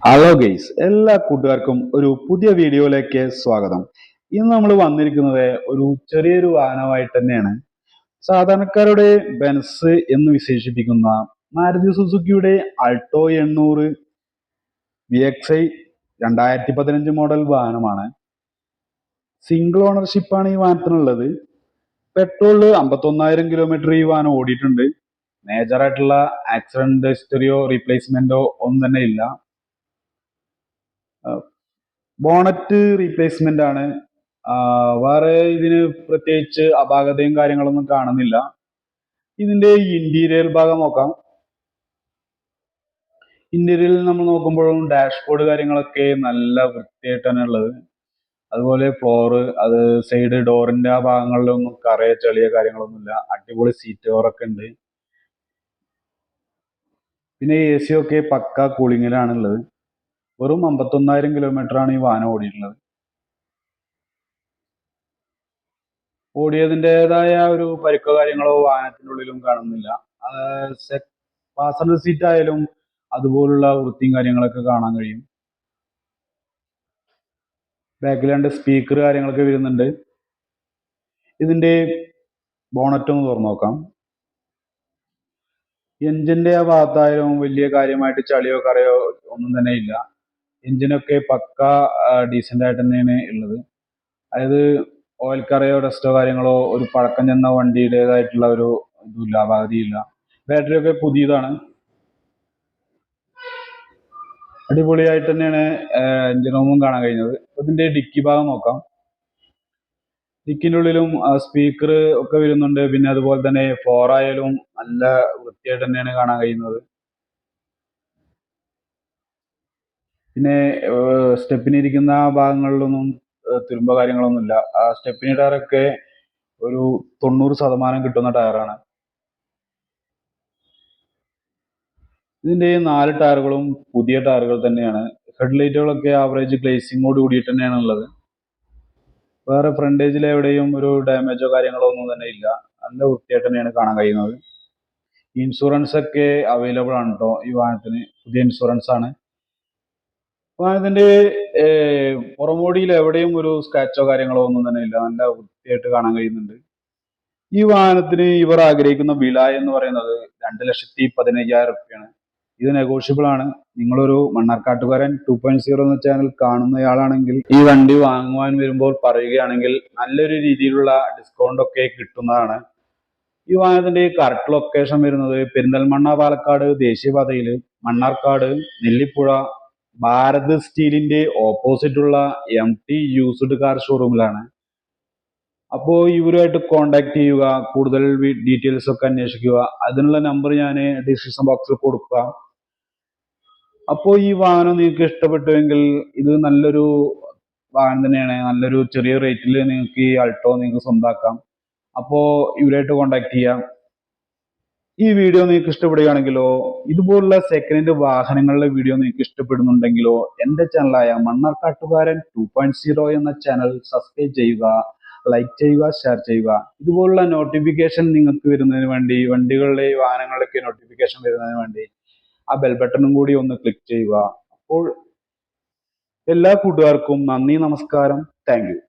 Hello guys, എല്ലാ കൂട്ടുകാർക്കും ഒരു പുതിയ വീഡിയോയിലേക്ക് സ്വാഗതം. ഇന്ന് നമ്മൾ വന്നിരിക്കുന്നത് ഒരു ചെറിയൊരു വാഹനമായിട്ട് തന്നെയാണ്. സാധാരണക്കാരുടെ ബെൻസ് എന്ന് വിശേഷിപ്പിക്കുന്ന മാരുതി സുസുക്കിയുടെ ആൾട്ടോ 800 VXI 2015 മോഡൽ വാഹനമാണ്. സിംഗിൾ ഓണർഷിപ്പാണ് ഈ വാഹനത്തിനുള്ളത്. പെട്രോളില് 51,000 കിലോമീറ്റർ ഈ വാഹനം ഓടിയിട്ടുണ്ട്. മേജറായിട്ടുള്ള ആക്സിഡന്റ് ഹിസ്റ്ററിയോ റീപ്ലേസ്മെന്റോ ഒന്നും തന്നെ ഇല്ല. ബോണറ്റ് റീപ്ലേസ്മെന്റ് ആണ്. വേറെ ഇതിന് പ്രത്യേകിച്ച് അപാകതയും കാര്യങ്ങളൊന്നും കാണുന്നില്ല. ഇതിന്റെ ഇന്റീരിയർ ഭാഗം നോക്കാം. ഇന്റീരിയറിൽ നമ്മൾ നോക്കുമ്പോഴും ഡാഷ്ബോർഡ് കാര്യങ്ങളൊക്കെ നല്ല വൃത്തിയായിട്ട് തന്നെ ഉള്ളത്. അതുപോലെ ഫ്ലോറ്, അത് സൈഡ് ഡോറിന്റെ ആ ഭാഗങ്ങളിലൊന്നും കറയോ ചെളിയോ കാര്യങ്ങളൊന്നുമില്ല. അടിപൊളി സീറ്റ് കവറൊക്കെ ഉണ്ട്. പിന്നെ AC ഒക്കെ പക്ക കൂളിങ്ങിലാണ് ഉള്ളത്. വെറും 51,000 കിലോമീറ്റർ ആണ് ഈ വാഹനം ഓടിയിട്ടുള്ളത്. ഓടിയതിൻ്റെതായ ഒരു പരിക്കോ കാര്യങ്ങളോ വാഹനത്തിനുള്ളിലും കാണുന്നില്ല. പാസഞ്ചർ സീറ്റ് ആയാലും അതുപോലുള്ള വൃത്തിയും കാര്യങ്ങളൊക്കെ കാണാൻ കഴിയും. ബാക്കിൽ രണ്ട് സ്പീക്കർ കാര്യങ്ങളൊക്കെ വരുന്നുണ്ട്. ഇതിന്റെ ബോണറ്റ് ഒന്ന് തുറന്നു നോക്കാം. എഞ്ചിന്റെ ആ ഭാഗത്തായാലും വലിയ കാര്യമായിട്ട് ചളിയോ കറയോ ഒന്നും തന്നെ ഇല്ല. എഞ്ചിനൊക്കെ പക്ക ഡീസന്റ് ആയിട്ട് തന്നെയാണ് ഉള്ളത്. അതായത് ഓയിൽ കറയോ ഡസ്റ്റോ കാര്യങ്ങളോ ഒരു പഴക്കം ചെന്ന വണ്ടിയുടേതായിട്ടുള്ള ഒരു ഇതുമില്ല, അപാകതയില്ല. ബാറ്ററി ഒക്കെ പുതിയതാണ്. അടിപൊളിയായിട്ട് തന്നെയാണ് എഞ്ചിൻ റൂമും കാണാൻ കഴിയുന്നത്. ഇതിന്റെ ഡിക്കി ഭാഗം നോക്കാം. ഡിക്കിന്റെ ഉള്ളിലും സ്പീക്കർ ഒക്കെ വരുന്നുണ്ട്. പിന്നെ അതുപോലെ തന്നെ ഫ്ലോർ ആയാലും നല്ല വൃത്തിയായിട്ട് തന്നെയാണ് കാണാൻ കഴിയുന്നത്. പിന്നെ സ്റ്റെപ്പിനിരിക്കുന്ന ഭാഗങ്ങളിലൊന്നും തുരുമ്പോ കാര്യങ്ങളൊന്നുമില്ല. ആ സ്റ്റെപ്പിനി ടയറൊക്കെ ഒരു 90% കിട്ടുന്ന ടയറാണ്. ഇതിന്റെ 4 ടയറുകളും പുതിയ ടയറുകൾ തന്നെയാണ്. ഹെഡ്ലൈറ്റുകളൊക്കെ ആവറേജ് ഗ്ലേസിങ്ങോട് കൂടിയിട്ട് തന്നെയാണ് ഉള്ളത്. വേറെ ഫ്രണ്ടേജിൽ എവിടെയും ഒരു ഡാമേജോ കാര്യങ്ങളോ ഒന്നും തന്നെ ഇല്ല. നല്ല വൃത്തിയായിട്ട് തന്നെയാണ് കാണാൻ കഴിയുന്നത്. ഇൻഷുറൻസ് ഒക്കെ അവൈലബിൾ ആണ് കേട്ടോ. ഈ വാഹനത്തിന് പുതിയ ഇൻഷുറൻസ് ആണ്. വാഹനത്തിന്റെ പുറമോടിയിൽ എവിടെയും ഒരു സ്ക്രാച്ചോ കാര്യങ്ങളോ ഒന്നും തന്നെ ഇല്ല. നല്ല വൃത്തിയായിട്ട് കാണാൻ കഴിയുന്നുണ്ട്. ഈ വാഹനത്തിന് ഇവർ ആഗ്രഹിക്കുന്ന വില എന്ന് പറയുന്നത് 2,15,000 രൂപയാണ്. ഇത് നെഗോഷ്യബിൾ ആണ്. നിങ്ങളൊരു മണ്ണാർക്കാട്ടുകാരൻ 2.0 എന്ന ചാനൽ കാണുന്നയാളാണെങ്കിൽ ഈ വണ്ടി വാങ്ങുവാൻ വരുമ്പോൾ പറയുകയാണെങ്കിൽ നല്ലൊരു രീതിയിലുള്ള ഡിസ്കൗണ്ട് ഒക്കെ കിട്ടുന്നതാണ്. ഈ വാഹനത്തിന്റെ കറക്റ്റ് ലൊക്കേഷൻ വരുന്നത് പെരിന്തൽമണ്ണ പാലക്കാട് ദേശീയപാതയിൽ മണ്ണാർക്കാട് നെല്ലിപ്പുഴ ഭാരത് സ്റ്റീലിന്റെ ഓപ്പോസിറ്റ് ഉള്ള MT യൂസ്ഡ് കാർ ഷോറൂമിലാണ്. അപ്പോൾ ഇവരുമായിട്ട് കോണ്ടാക്ട് ചെയ്യുക, കൂടുതൽ ഡീറ്റെയിൽസ് ഒക്കെ അന്വേഷിക്കുക. അതിനുള്ള നമ്പർ ഞാൻ ഡിസ്ക്രിപ്ഷൻ ബോക്സിൽ കൊടുക്കുക. അപ്പോൾ ഈ വാഹനം നിങ്ങൾക്ക് ഇഷ്ടപ്പെട്ടുവെങ്കിൽ ഇത് നല്ലൊരു വാഹനം തന്നെയാണ്. നല്ലൊരു ചെറിയ റേറ്റിൽ നിങ്ങൾക്ക് ഈ ആൾട്ടോ നിങ്ങൾക്ക് സ്വന്തമാക്കാം. അപ്പോൾ ഇവരായിട്ട് കോണ്ടാക്ട് ചെയ്യാം. ഈ വീഡിയോ നിങ്ങൾക്ക് ഇഷ്ടപ്പെടുകയാണെങ്കിലോ ഇതുപോലുള്ള സെക്കൻഡ് ഹാൻഡ് വാഹനങ്ങളുടെ വീഡിയോ നിങ്ങൾക്ക് ഇഷ്ടപ്പെടുന്നുണ്ടെങ്കിലോ എൻ്റെ ചാനലായ മണ്ണാർക്കാട്ടുകാരൻ 2.0 എന്ന ചാനൽ സബ്സ്ക്രൈബ് ചെയ്യുക, ലൈക്ക് ചെയ്യുക, ഷെയർ ചെയ്യുക. ഇതുപോലുള്ള നോട്ടിഫിക്കേഷൻ നിങ്ങൾക്ക് വരുന്നതിന് വേണ്ടി, വണ്ടികളുടെ വാഹനങ്ങളുടെയൊക്കെ നോട്ടിഫിക്കേഷൻ വരുന്നതിന് വേണ്ടി ആ ബെൽ ബട്ടണും കൂടി ഒന്ന് ക്ലിക്ക് ചെയ്യുക. അപ്പോൾ എല്ലാ കൂട്ടുകാർക്കും നന്ദി, നമസ്കാരം, താങ്ക് യു.